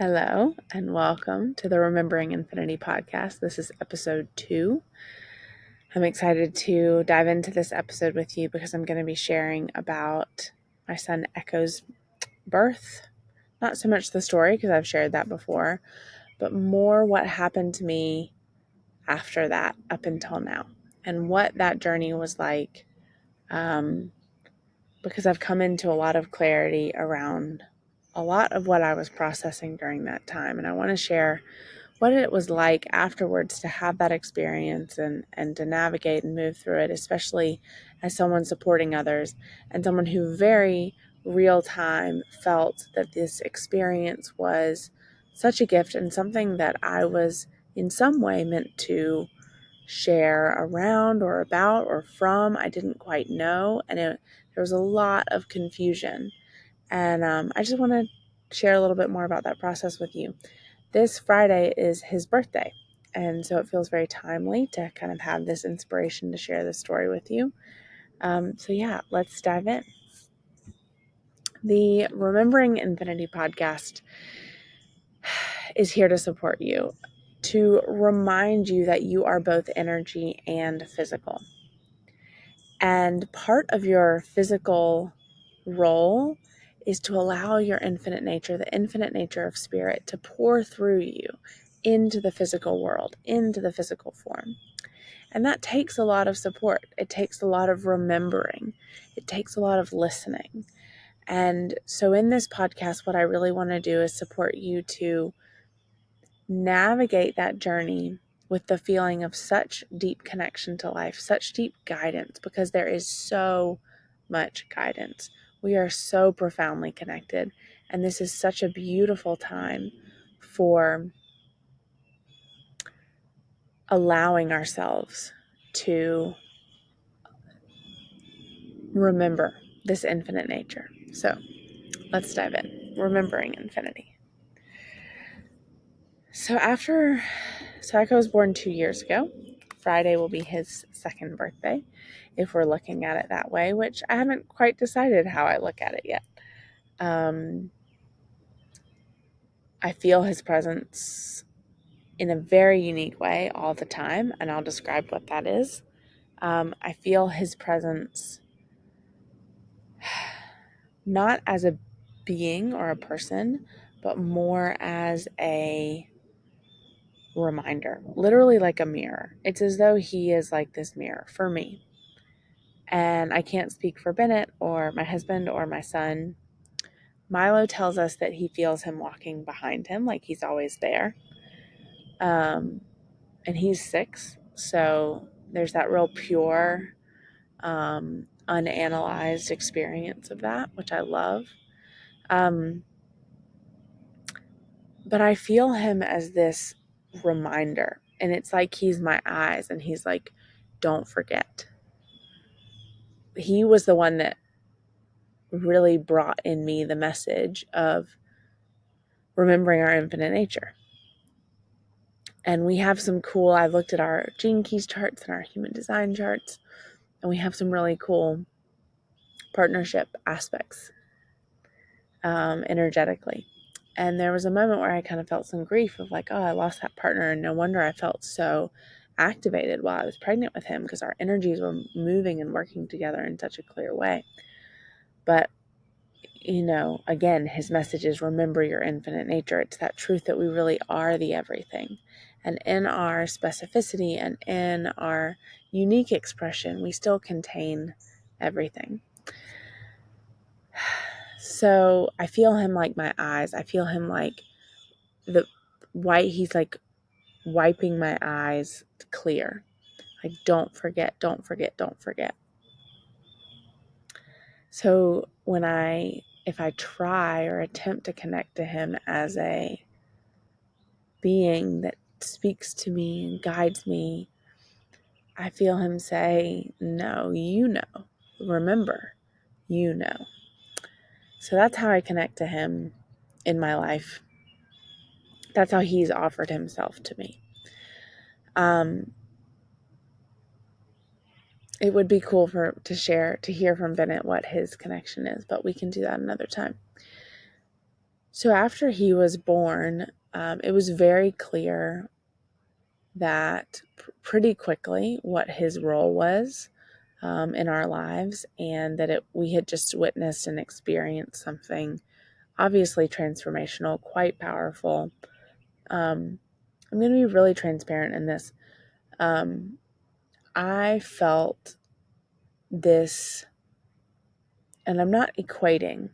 Hello, and welcome to the Remembering Infinity podcast. This is episode 2. I'm excited to dive into this episode with you because I'm going to be sharing about my son Ecko's birth. Not so much the story, because I've shared that before, but more what happened to me after that up until now and what that journey was like. Because I've come into a lot of clarity around a lot of what I was processing during that time. And I want to share what it was like afterwards to have that experience and to navigate and move through it, especially as someone supporting others and someone who very real time felt that this experience was such a gift and something that I was in some way meant to share around or about or from. I didn't quite know, and there was a lot of confusion. And I just want to share a little bit more about that process with you. This Friday is his birthday, and so it feels very timely to kind of have this inspiration to share this story with you. So let's dive in. The Remembering Infinity podcast is here to support you, to remind you that you are both energy and physical. And part of your physical role is to allow your infinite nature, the infinite nature of spirit, to pour through you into the physical world, into the physical form. And that takes a lot of support. It takes a lot of remembering. It takes a lot of listening. And so in this podcast, what I really want to do is support you to navigate that journey with the feeling of such deep connection to life, such deep guidance, because there is so much guidance. We are so profoundly connected, and this is such a beautiful time for allowing ourselves to remember this infinite nature. So let's dive in. Remembering infinity. So Ecko was born 2 years ago. Friday will be his second birthday, if we're looking at it that way, which I haven't quite decided how I look at it yet. I feel his presence in a very unique way all the time, and I'll describe what that is. I feel his presence not as a being or a person, but more as a reminder, literally like a mirror. It's as though he is like this mirror for me. And I can't speak for Bennett or my husband or my son. Milo tells us that he feels him walking behind him, like he's always there. And he's 6, so there's that real pure, unanalyzed experience of that, which I love. But I feel him as this reminder, and it's like he's my eyes, and he's like, don't forget. He was the one that really brought in me the message of remembering our infinite nature. And we have some cool, I've looked at our gene keys charts and our human design charts, and we have some really cool partnership aspects energetically. And there was a moment where I kind of felt some grief of like, oh, I lost that partner. And no wonder I felt so activated while I was pregnant with him, because our energies were moving and working together in such a clear way. But, again, his message is remember your infinite nature. It's that truth that we really are the everything. And in our specificity and in our unique expression, we still contain everything. So I feel him like my eyes. I feel him like he's like wiping my eyes clear. Like, don't forget, don't forget, don't forget. So if I try or attempt to connect to him as a being that speaks to me and guides me, I feel him say, no, remember, So that's how I connect to him in my life. That's how he's offered himself to me. It would be cool to hear from Bennett what his connection is, but we can do that another time. So after he was born, it was very clear that pretty quickly what his role was in our lives, and that we had just witnessed and experienced something obviously transformational, quite powerful. I'm going to be really transparent in this. I felt this, and I'm not equating,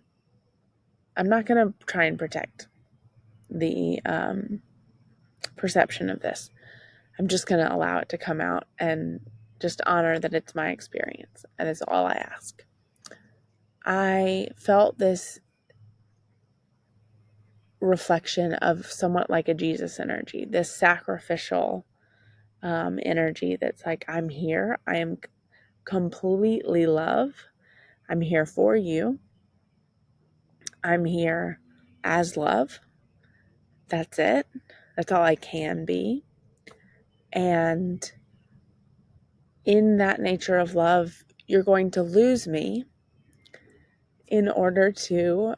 I'm not going to try and protect the perception of this. I'm just going to allow it to come out and just honor that it's my experience. And that's all I ask. I felt this reflection of somewhat like a Jesus energy, this sacrificial energy that's like, I'm here. I am completely love. I'm here for you. I'm here as love. That's it. That's all I can be. And in that nature of love, you're going to lose me in order to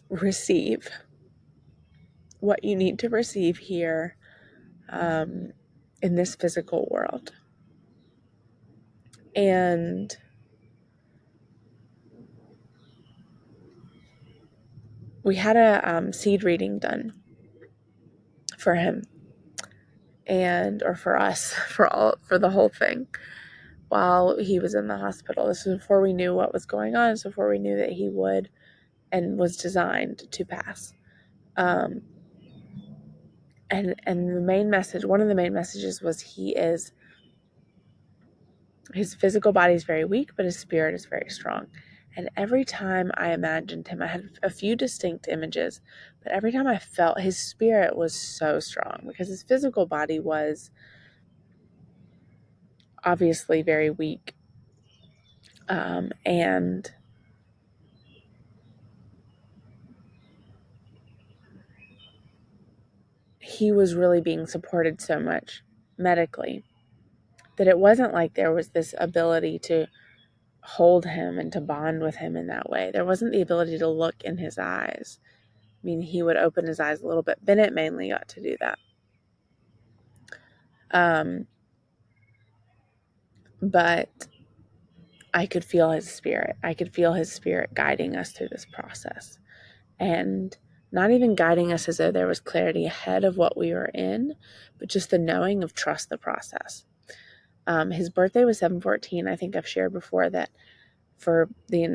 receive what you need to receive here in this physical world. And we had a seed reading done for him, or for us, for the whole thing, while he was in the hospital. This was before we knew what was going on, so before we knew that he would and was designed to pass. And the main message, one of the main messages, was his physical body is very weak, but his spirit is very strong. And every time I imagined him, I had a few distinct images, but every time I felt his spirit was so strong, because his physical body was obviously very weak. And he was really being supported so much medically that it wasn't like there was this ability to hold him and to bond with him in that way. There wasn't the ability to look in his eyes. I mean, he would open his eyes a little bit. Bennett mainly got to do that. But I could feel his spirit. I could feel his spirit guiding us through this process. And not even guiding us as though there was clarity ahead of what we were in, but just the knowing of trust the process. His birthday was 7/14. I think I've shared before that for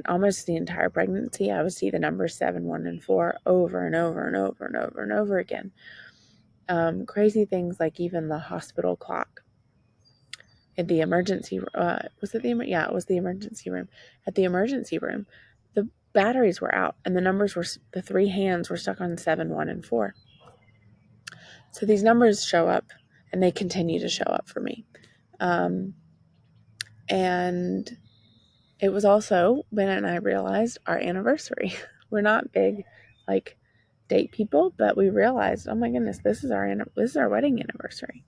almost the entire pregnancy, I would see the numbers 7, 1, and 4 over and over and over and over and over again. Crazy things like even the hospital clock at the emergency, it was the emergency room. At the emergency room, the batteries were out and the three hands were stuck on 7, 1, and 4. So these numbers show up and they continue to show up for me. And it was also, Ben and I realized, our anniversary. We're not big, like, date people, but we realized, oh my goodness, this is our wedding anniversary.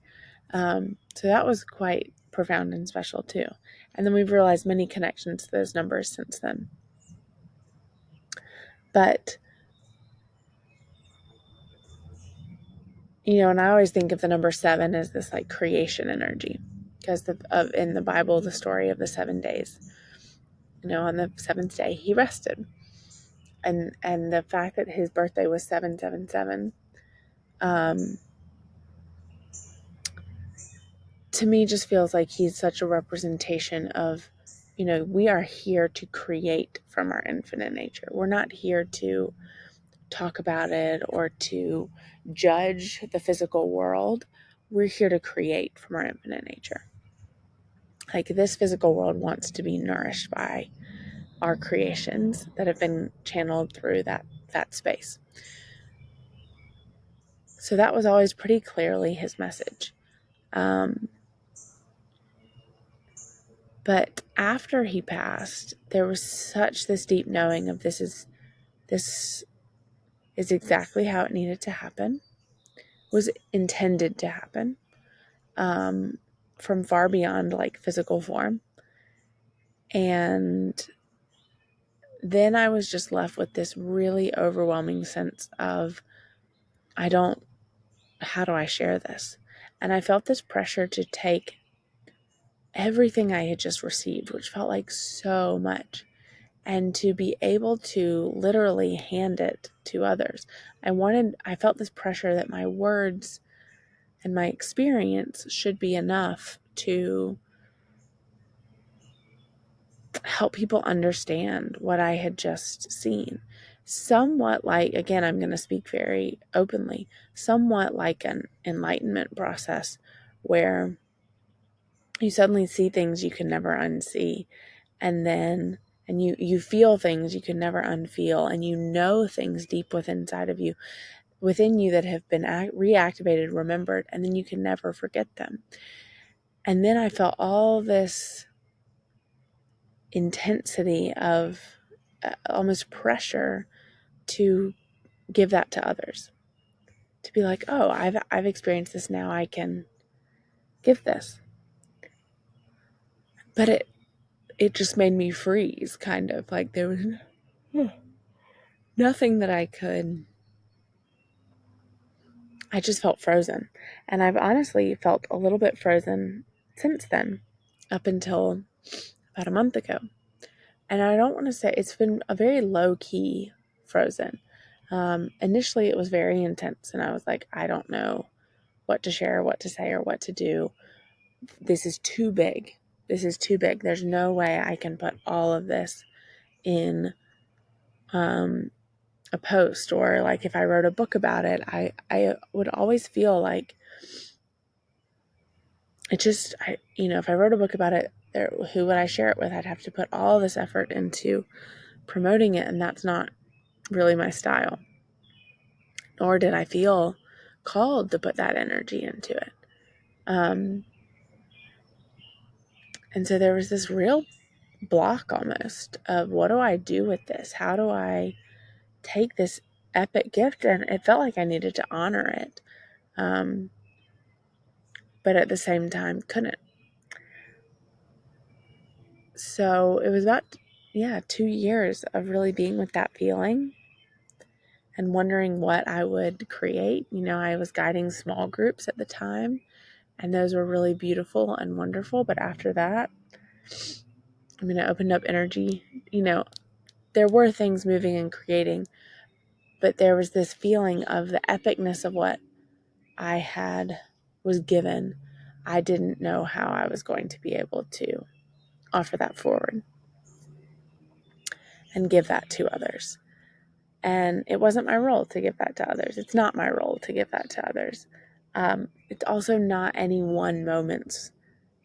So that was quite profound and special too. And then we've realized many connections to those numbers since then. But, and I always think of the number 7 as this like creation energy, because in the Bible, the story of the 7 days, on the 7th day, he rested. And the fact that his birthday was 777, to me just feels like he's such a representation of, we are here to create from our infinite nature. We're not here to talk about it or to judge the physical world. We're here to create from our infinite nature. Like, this physical world wants to be nourished by our creations that have been channeled through that space. So that was always pretty clearly his message. But after he passed, there was such this deep knowing of this is exactly how it needed to happen, was intended to happen, from far beyond like physical form. And then I was just left with this really overwhelming sense of, how do I share this? And I felt this pressure to take everything I had just received, which felt like so much, and to be able to literally hand it to others. I felt this pressure that my words and my experience should be enough to help people understand what I had just seen. Somewhat like, again, I'm going to speak very openly, somewhat like an enlightenment process where you suddenly see things you can never unsee, and you feel things you can never unfeel, and you know things deep within you that have been reactivated, remembered, and then you can never forget them. And then I felt all this intensity of almost pressure to give that to others, to be like, oh, I've experienced this, now I can give this. But it just made me freeze, kind of like there was nothing that I just felt frozen. And I've honestly felt a little bit frozen since then, up until about a month ago. And I don't want to say, it's been a very low key frozen. Initially, it was very intense, and I was like, I don't know what to share, what to say, or what to do. This is too big. This is too big. There's no way I can put all of this in a post, or like if I wrote a book about it, I would always feel like if I wrote a book about it, who would I share it with? I'd have to put all this effort into promoting it, and that's not really my style. Nor did I feel called to put that energy into it. And so there was this real block almost of, what do I do with this? How do I take this epic gift? And it felt like I needed to honor it. But at the same time, couldn't. So it was about, 2 years of really being with that feeling and wondering what I would create. I was guiding small groups at the time, and those were really beautiful and wonderful. But after that, I opened up energy. There were things moving and creating, but there was this feeling of the epicness of what was given. I didn't know how I was going to be able to offer that forward and give that to others. And it wasn't my role to give that to others. It's not my role to give that to others. It's also not any one moment's,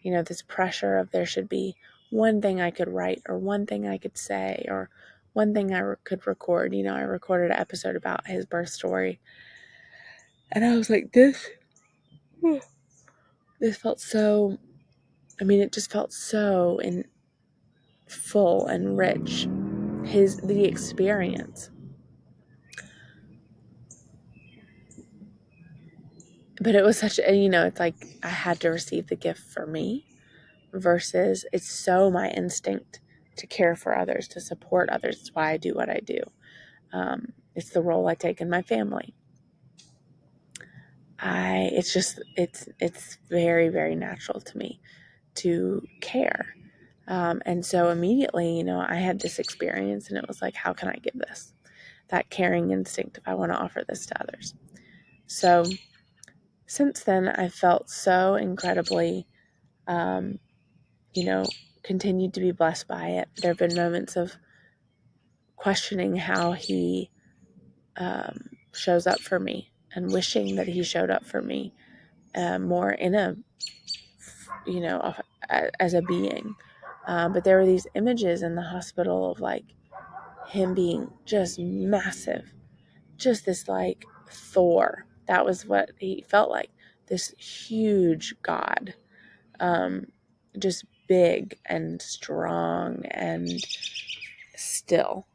this pressure of there should be one thing I could write, or one thing I could say, or one thing I could record. I recorded an episode about his birth story. And I was like, this felt so, it just felt so full and rich. The experience. But it was such it's like I had to receive the gift for me, versus it's so my instinct to care for others, to support others. It's why I do what I do. It's the role I take in my family. It's very, very natural to me to care. And so immediately, I had this experience, and it was like, how can I give this? That caring instinct, if I want to offer this to others. So since then, I felt so incredibly, continued to be blessed by it. There have been moments of questioning how he shows up for me, and wishing that he showed up for me more as a being. But there were these images in the hospital of like him being just massive, just this like Thor. That was what he felt like, this huge god, just big and strong and still.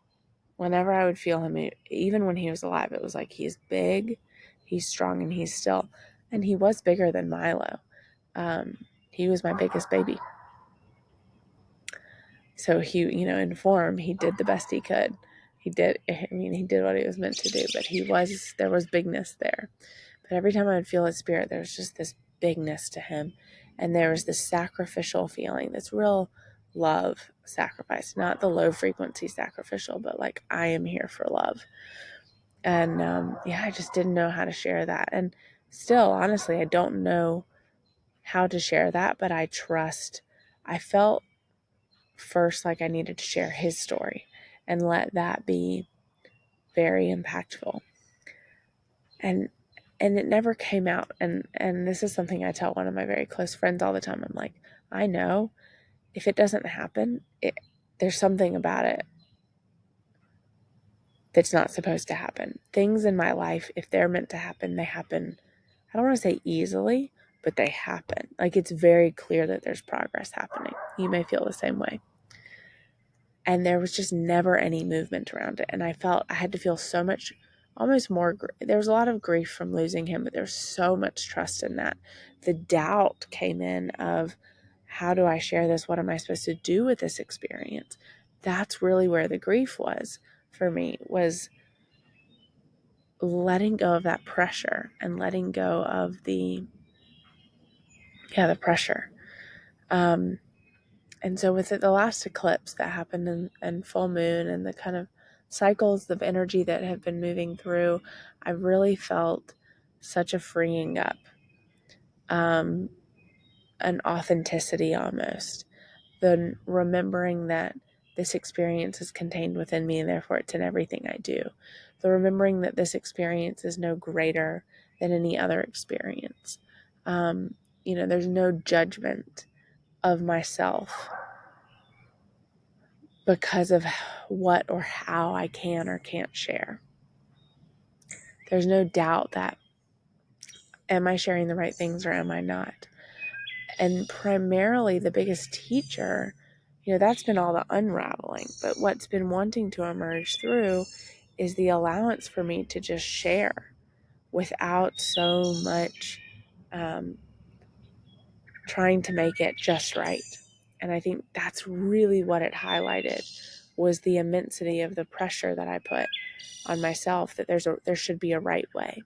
Whenever I would feel him, even when he was alive, it was like, he's big, he's strong, and he's still. And he was bigger than Milo. He was my biggest baby. So he, in form, he did the best he could. He did what he was meant to do, but there was bigness there. But every time I would feel his spirit, there was just this bigness to him. And there was this sacrificial feeling, this real love sacrifice, not the low frequency sacrificial, but like, I am here for love. And I just didn't know how to share that. And still, honestly, I don't know how to share that, but I felt first like I needed to share his story and let that be very impactful. And it never came out. And this is something I tell one of my very close friends all the time. I'm like, I know if it doesn't happen, there's something about it that's not supposed to happen. Things in my life, if they're meant to happen, they happen. I don't want to say easily, but they happen. Like, it's very clear that there's progress happening. You may feel the same way. And there was just never any movement around it. And I felt I had to feel so much, almost more. There was a lot of grief from losing him, but there's so much trust in that. The doubt came in of, how do I share this? What am I supposed to do with this experience? That's really where the grief was for me, was letting go of that pressure and letting go of the pressure. And so with the last eclipse that happened in full moon and the kind of cycles of energy that have been moving through, I really felt such a freeing up, an authenticity almost. The remembering that this experience is contained within me and therefore it's in everything I do. The remembering that this experience is no greater than any other experience. There's no judgment of myself because of what or how I can or can't share. There's no doubt that, am I sharing the right things or am I not? And primarily the biggest teacher, that's been all the unraveling. But what's been wanting to emerge through is the allowance for me to just share without so much trying to make it just right. And I think that's really what it highlighted, was the immensity of the pressure that I put on myself, that there should be a right way.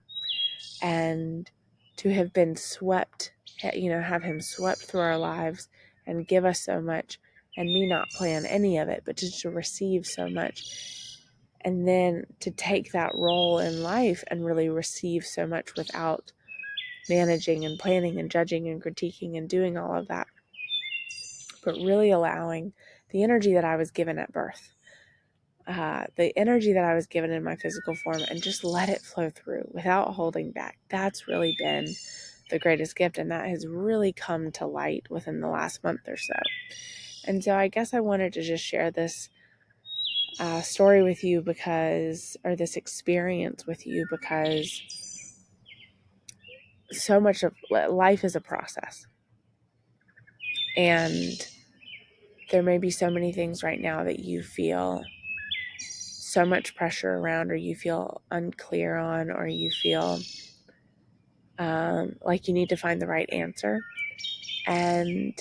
And to have been swept, have him swept through our lives and give us so much, and me not plan any of it, but just to receive so much. And then to take that role in life and really receive so much without managing and planning and judging and critiquing and doing all of that, but really allowing the energy that I was given at birth, the energy that I was given in my physical form, and just let it flow through without holding back. That's really been the greatest gift, and that has really come to light within the last month or so. And so I guess I wanted to just share this story with you or this experience with you, because so much of life is a process. And there may be so many things right now that you feel so much pressure around, or you feel unclear on, or you feel like you need to find the right answer. And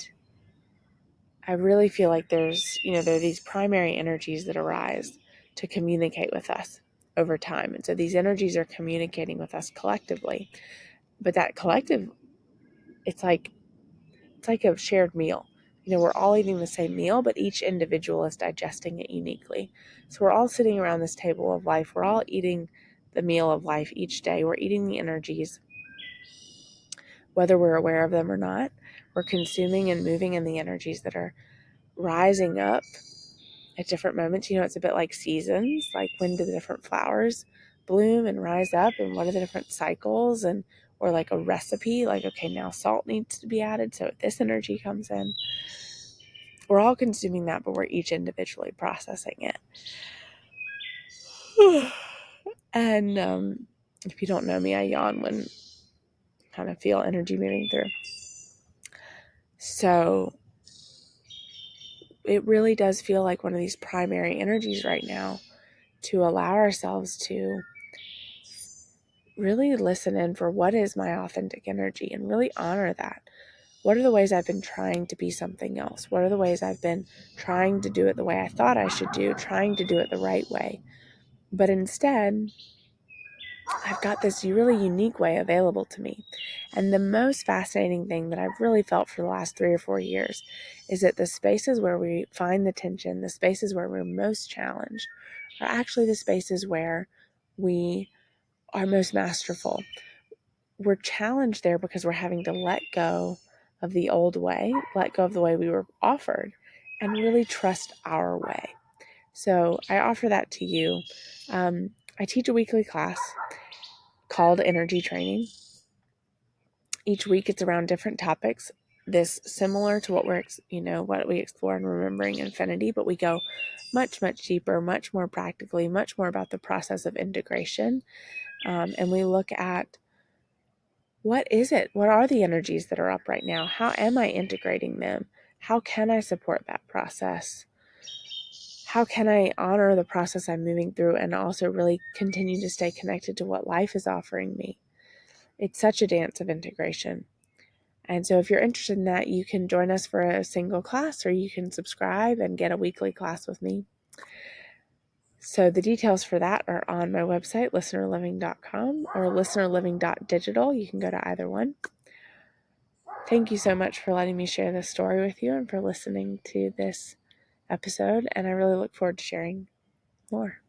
I really feel like there are these primary energies that arise to communicate with us over time. And so these energies are communicating with us collectively. But that collective, it's like a shared meal. We're all eating the same meal, but each individual is digesting it uniquely. So we're all sitting around this table of life. We're all eating the meal of life each day. We're eating the energies, whether we're aware of them or not. We're consuming and moving in the energies that are rising up at different moments. It's a bit like seasons, like when do the different flowers bloom and rise up, and what are the different cycles, or like a recipe, like, okay, now salt needs to be added, so this energy comes in. We're all consuming that, but we're each individually processing it. And if you don't know me, I yawn when I kind of feel energy moving through. So it really does feel like one of these primary energies right now, to allow ourselves to really listen in for what is my authentic energy and really honor that. what are the ways I've been trying to be something else? What are the ways I've been trying to do it the way I thought I should do, trying to do it the right way? But instead, I've got this really unique way available to me. And the most fascinating thing that I've really felt for the last 3 or 4 years is that the spaces where we find the tension, the spaces where we're most challenged, are actually the spaces where we are most masterful. We're challenged there because we're having to let go of the old way, let go of the way we were offered, and really trust our way. So I offer that to you. I teach a weekly class called Energy Training. Each week it's around different topics. This similar to what what we explore in Remembering Infinity, but we go much, much deeper, much more practically, much more about the process of integration. And we look at what is it? What are the energies that are up right now? How am I integrating them? How can I support that process? How can I honor the process I'm moving through and also really continue to stay connected to what life is offering me? It's such a dance of integration. And so if you're interested in that, you can join us for a single class, or you can subscribe and get a weekly class with me. So the details for that are on my website, listenerliving.com or listenerliving.digital. You can go to either one. Thank you so much for letting me share this story with you and for listening to this episode. And I really look forward to sharing more.